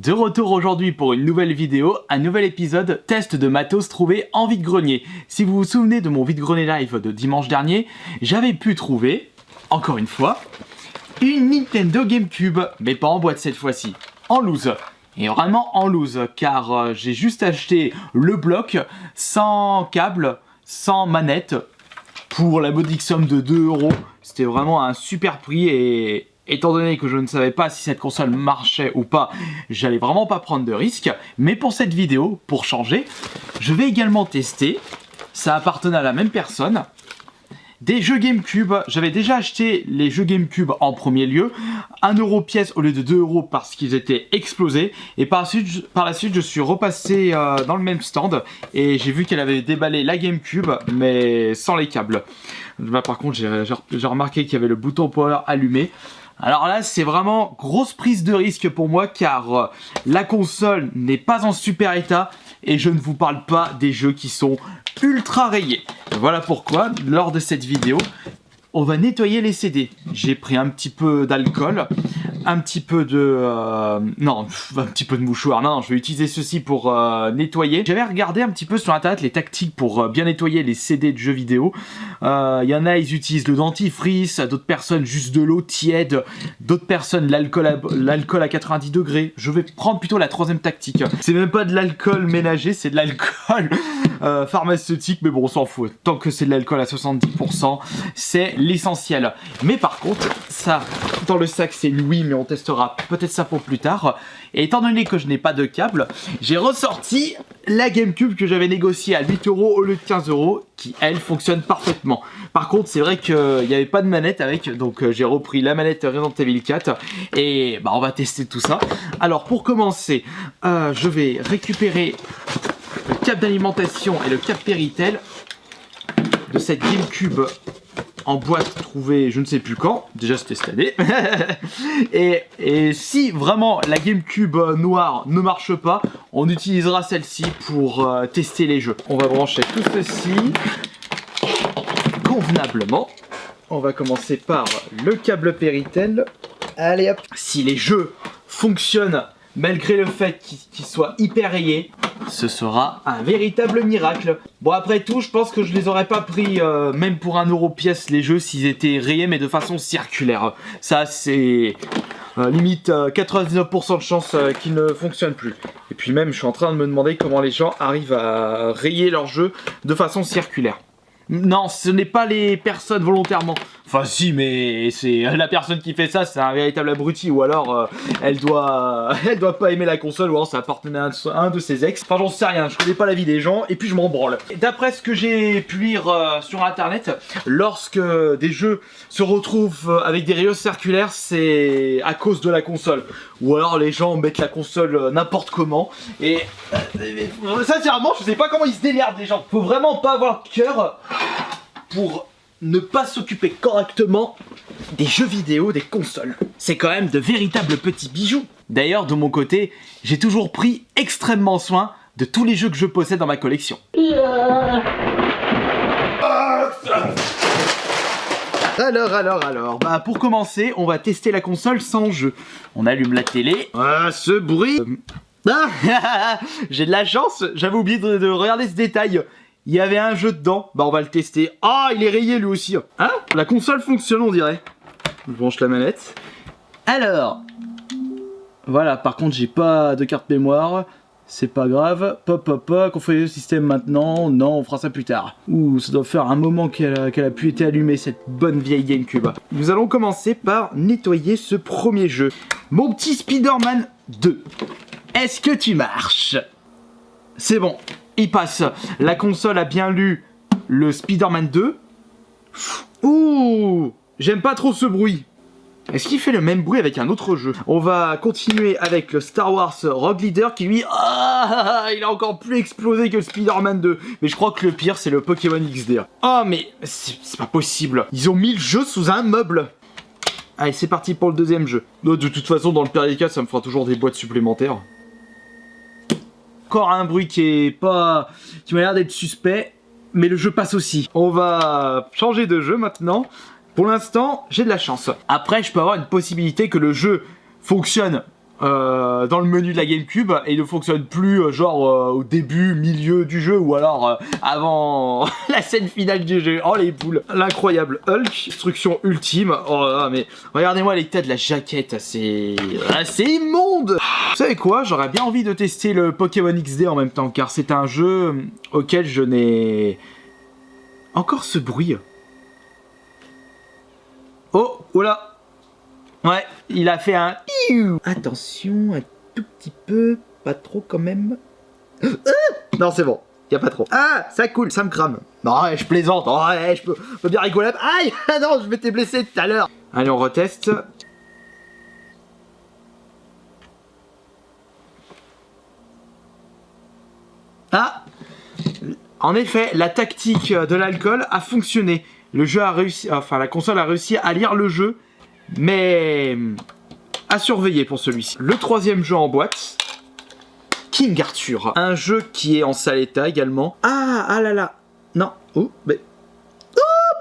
De retour aujourd'hui pour une nouvelle vidéo, un nouvel épisode test de matos trouvé en vide-grenier. Si vous vous souvenez de mon vide-grenier live de dimanche dernier, j'avais pu trouver, encore une fois, une Nintendo GameCube, mais pas en boîte cette fois-ci, en loose. Et vraiment en loose, car j'ai juste acheté le bloc, sans câble, sans manette, pour la modique somme de 2 €. C'était vraiment un super prix et étant donné que je ne savais pas si cette console marchait ou pas, j'allais vraiment pas prendre de risque. Mais pour cette vidéo, pour changer, je vais également tester, ça appartenait à la même personne, des jeux GameCube. J'avais déjà acheté les jeux GameCube en premier lieu, 1 € pièce au lieu de 2 € parce qu'ils étaient explosés. Et par la suite, je suis repassé dans le même stand et j'ai vu qu'elle avait déballé la GameCube, mais sans les câbles. Là, par contre, j'ai remarqué qu'il y avait le bouton power allumé. Alors là, c'est vraiment grosse prise de risque pour moi car la console n'est pas en super état et je ne vous parle pas des jeux qui sont ultra rayés. Voilà pourquoi, lors de cette vidéo, on va nettoyer les CD. J'ai pris un petit peu d'alcool, un petit peu de... un petit peu de mouchoir. Non, je vais utiliser ceci pour nettoyer. J'avais regardé un petit peu sur internet les tactiques pour bien nettoyer les CD de jeux vidéo. Il y en a, ils utilisent le dentifrice, d'autres personnes juste de l'eau tiède, d'autres personnes l'alcool à 90 degrés. Je vais prendre plutôt la troisième tactique. C'est même pas de l'alcool ménager, c'est de l'alcool pharmaceutique, mais bon, on s'en fout. Tant que c'est de l'alcool à 70%, c'est l'essentiel. Mais par contre, ça, dans le sac, c'est une Wii, mais on testera peut-être ça pour plus tard. Et étant donné que je n'ai pas de câble, j'ai ressorti la GameCube que j'avais négociée à 8 € au lieu de 15 €, qui elle fonctionne parfaitement. Par contre, c'est vrai qu'il n'y avait pas de manette avec, donc j'ai repris la manette Resident Evil 4 et on va tester tout ça. Alors pour commencer, je vais récupérer le câble d'alimentation et le câble Péritel de cette GameCube en boîte trouvée je ne sais plus quand, déjà c'était cette année. et si vraiment la GameCube noire ne marche pas, on utilisera celle-ci pour tester les jeux. On va brancher tout ceci convenablement. On va commencer par le câble Péritel. Allez hop. Si les jeux fonctionnent malgré le fait qu'ils soient hyper rayés, ce sera un véritable miracle. Bon, après tout, je pense que je les aurais pas pris même pour 1 € pièce les jeux s'ils étaient rayés mais de façon circulaire. Ça c'est limite 99% de chance qu'ils ne fonctionnent plus. Et puis même je suis en train de me demander comment les gens arrivent à rayer leurs jeux de façon circulaire. Non, ce n'est pas les personnes volontairement. Enfin si, mais c'est la personne qui fait ça, c'est un véritable abruti. Ou alors elle doit pas aimer la console, ou alors ça appartenait à un de ses ex. Enfin j'en sais rien, je connais pas la vie des gens et puis je m'en branle. D'après ce que j'ai pu lire sur internet, lorsque des jeux se retrouvent avec des rayures circulaires, c'est à cause de la console. Ou alors les gens mettent la console n'importe comment. Et sincèrement, je sais pas comment ils se démerdent les gens. Faut vraiment pas avoir de cœur pour ne pas s'occuper correctement des jeux vidéo, des consoles. C'est quand même de véritables petits bijoux. D'ailleurs, de mon côté, j'ai toujours pris extrêmement soin de tous les jeux que je possède dans ma collection. Alors, pour commencer, on va tester la console sans jeu. On allume la télé. Ce bruit. J'ai de la chance, j'avais oublié de regarder ce détail. Il y avait un jeu dedans, on va le tester. Ah, il est rayé lui aussi. Hein? La console fonctionne, on dirait. Je branche la manette. Alors, voilà, par contre, j'ai pas de carte mémoire. C'est pas grave. Configurer le système maintenant. Non, on fera ça plus tard. Ouh, ça doit faire un moment qu'elle a pu être allumée, cette bonne vieille GameCube. Nous allons commencer par nettoyer ce premier jeu. Mon petit Spider-Man 2. Est-ce que tu marches? C'est bon. Il passe. La console a bien lu le Spider-Man 2. Ouh, j'aime pas trop ce bruit. Est-ce qu'il fait le même bruit avec un autre jeu? On va continuer avec le Star Wars Rogue Leader qui lui, il a encore plus explosé que le Spider-Man 2. Mais je crois que le pire c'est le Pokémon XD. Oh mais c'est pas possible. Ils ont mis le jeu sous un meuble. Allez, c'est parti pour le deuxième jeu. De toute façon, dans le pire des cas, ça me fera toujours des boîtes supplémentaires. Encore un bruit qui m'a l'air d'être suspect, mais le jeu passe aussi. On va changer de jeu maintenant. Pour l'instant, j'ai de la chance. Après, je peux avoir une possibilité que le jeu fonctionne dans le menu de la GameCube et il ne fonctionne plus genre au début, milieu du jeu ou alors avant la scène finale du jeu. Oh les poules. L'incroyable Hulk, destruction ultime. Oh là là, mais regardez-moi l'état de la jaquette, c'est immonde. Vous savez quoi, j'aurais bien envie de tester le Pokémon XD en même temps car c'est un jeu auquel je n'ai... Encore ce bruit. Oh, oula. Ouais, il a fait un... Attention, un tout petit peu, pas trop quand même. Non, c'est bon, y a pas trop. Ah, ça coule, ça me crame. Non, ouais, je plaisante, oh, ouais, je peux bien rigoler. Aïe, non, je m'étais blessé tout à l'heure. Allez, on reteste. Ah, en effet, la tactique de l'alcool a fonctionné. Le jeu a réussi, enfin la console a réussi à lire le jeu, mais à surveiller pour celui-ci. Le troisième jeu en boîte, King Arthur, un jeu qui est en sale état également. Ah là là, non, oh, mais... Oh,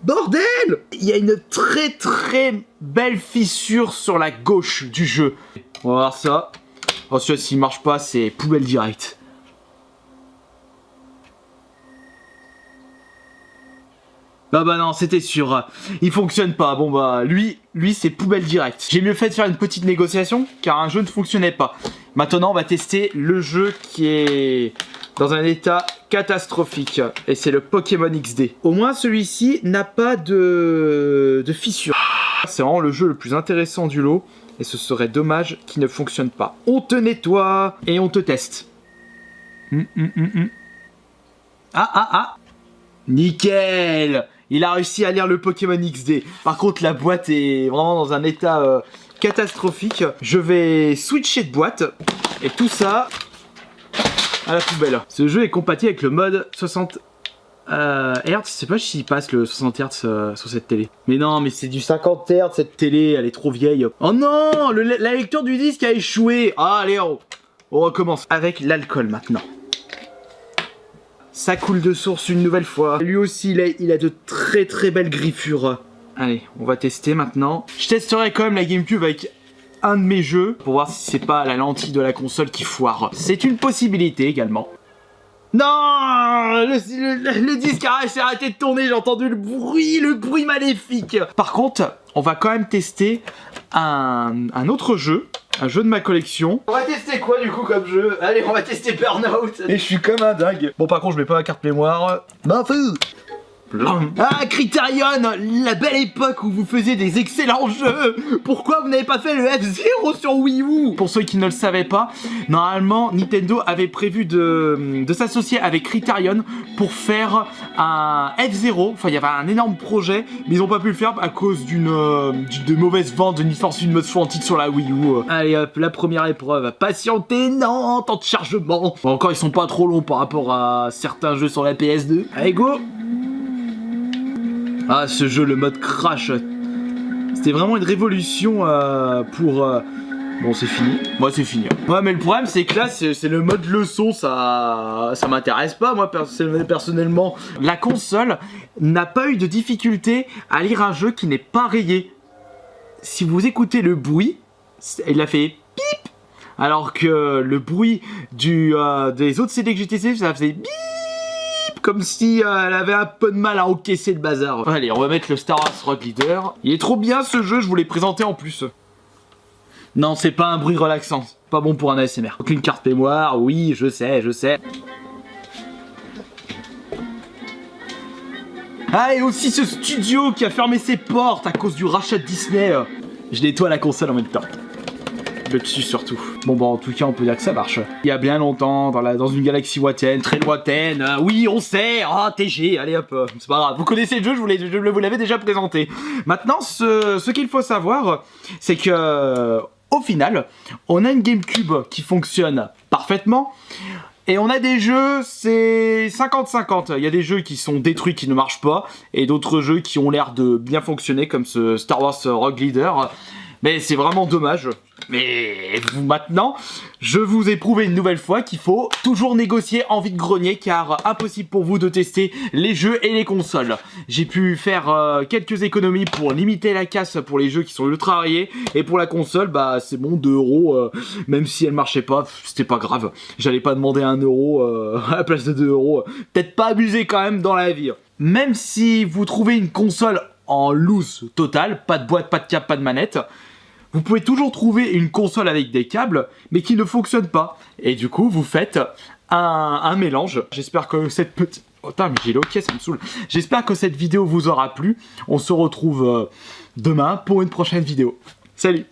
bordel! Il y a une très belle fissure sur la gauche du jeu. On va voir ça. Ensuite, s'il marche pas, c'est poubelle direct. Ah bah non, c'était sûr. Il fonctionne pas. Bon bah, lui c'est poubelle directe. J'ai mieux fait de faire une petite négociation, car un jeu ne fonctionnait pas. Maintenant, on va tester le jeu qui est dans un état catastrophique. Et c'est le Pokémon XD. Au moins, celui-ci n'a pas de fissure. C'est vraiment le jeu le plus intéressant du lot. Et ce serait dommage qu'il ne fonctionne pas. On te nettoie et on te teste. Ah. Nickel! Il a réussi à lire le Pokémon XD. Par contre, la boîte est vraiment dans un état catastrophique. Je vais switcher de boîte. Et tout ça à la poubelle. Ce jeu est compatible avec le mode 60 Hz. Je sais pas s'il passe le 60 Hz sur cette télé. Mais non, mais c'est du 50 Hz cette télé. Elle est trop vieille. Oh non! La lecture du disque a échoué. Ah, allez, on recommence. Avec l'alcool maintenant. Ça coule de source une nouvelle fois. Lui aussi, il a de très belles griffures. Allez, on va tester maintenant. Je testerai quand même la GameCube avec un de mes jeux pour voir si c'est pas la lentille de la console qui foire. C'est une possibilité également. Non, le disque s'est arrêté de tourner, j'ai entendu le bruit maléfique. Par contre, on va quand même tester un autre jeu. Un jeu de ma collection. On va tester quoi du coup comme jeu? Allez, on va tester Burnout. Et je suis comme un dingue. Bon, par contre, je mets pas ma carte mémoire. M'en fous. Ah, Criterion, la belle époque où vous faisiez des excellents jeux. Pourquoi vous n'avez pas fait le F-Zero sur Wii U? Pour ceux qui ne le savaient pas, normalement Nintendo avait prévu de s'associer avec Criterion pour faire un F-Zero. Enfin, il y avait un énorme projet, mais ils n'ont pas pu le faire à cause de mauvaises ventes de Need for Speed Most Wanted sur la Wii U. Allez hop, la première épreuve. Patientez, non, temps de chargement. Bon, encore, ils sont pas trop longs par rapport à certains jeux sur la PS2. Allez, go! Ah, ce jeu, le mode crash, c'était vraiment une révolution pour... Bon, c'est fini. Moi, c'est fini. Ouais, mais le problème, c'est que là, c'est le mode leçon, ça m'intéresse pas, moi, personnellement. La console n'a pas eu de difficulté à lire un jeu qui n'est pas rayé. Si vous écoutez le bruit, il a fait pip, alors que le bruit des autres CD que j'ai testé, ça faisait bip. Comme si elle avait un peu de mal à encaisser le bazar. Allez, on va mettre le Star Wars Rogue Leader. Il est trop bien ce jeu, je vous l'ai présenté en plus. Non, c'est pas un bruit relaxant. Pas bon pour un ASMR. Aucune carte mémoire, oui, je sais. Ah, et aussi ce studio qui a fermé ses portes à cause du rachat de Disney. Je nettoie la console en même temps. Le dessus surtout. Bon bah en tout cas on peut dire que ça marche. Il y a bien longtemps dans une galaxie lointaine, très lointaine. Oui on sait. Ah TG, allez hop, c'est pas grave. Vous connaissez le jeu, je vous l'avais déjà présenté. Maintenant ce qu'il faut savoir, c'est que au final, on a une GameCube qui fonctionne parfaitement. Et on a des jeux, c'est 50-50. Il y a des jeux qui sont détruits, qui ne marchent pas. Et d'autres jeux qui ont l'air de bien fonctionner, comme ce Star Wars Rogue Leader. Mais c'est vraiment dommage. Mais maintenant, Je vous ai prouvé une nouvelle fois qu'il faut toujours négocier en vide-grenier car impossible pour vous de tester les jeux et les consoles. J'ai pu faire quelques économies pour limiter la casse pour les jeux qui sont ultra rayés et pour la console, bah c'est bon, 2 euros, même si elle marchait pas, c'était pas grave. J'allais pas demander 1 euro à la place de 2 euros. Peut-être pas abuser quand même dans la vie. Même si vous trouvez une console en loose totale, pas de boîte, pas de câble, pas de manette, vous pouvez toujours trouver une console avec des câbles, mais qui ne fonctionne pas. Et du coup, vous faites un mélange. J'espère que cette petite... Oh putain, mais j'ai le hockey, ça me saoule. J'espère que cette vidéo vous aura plu. On se retrouve demain pour une prochaine vidéo. Salut!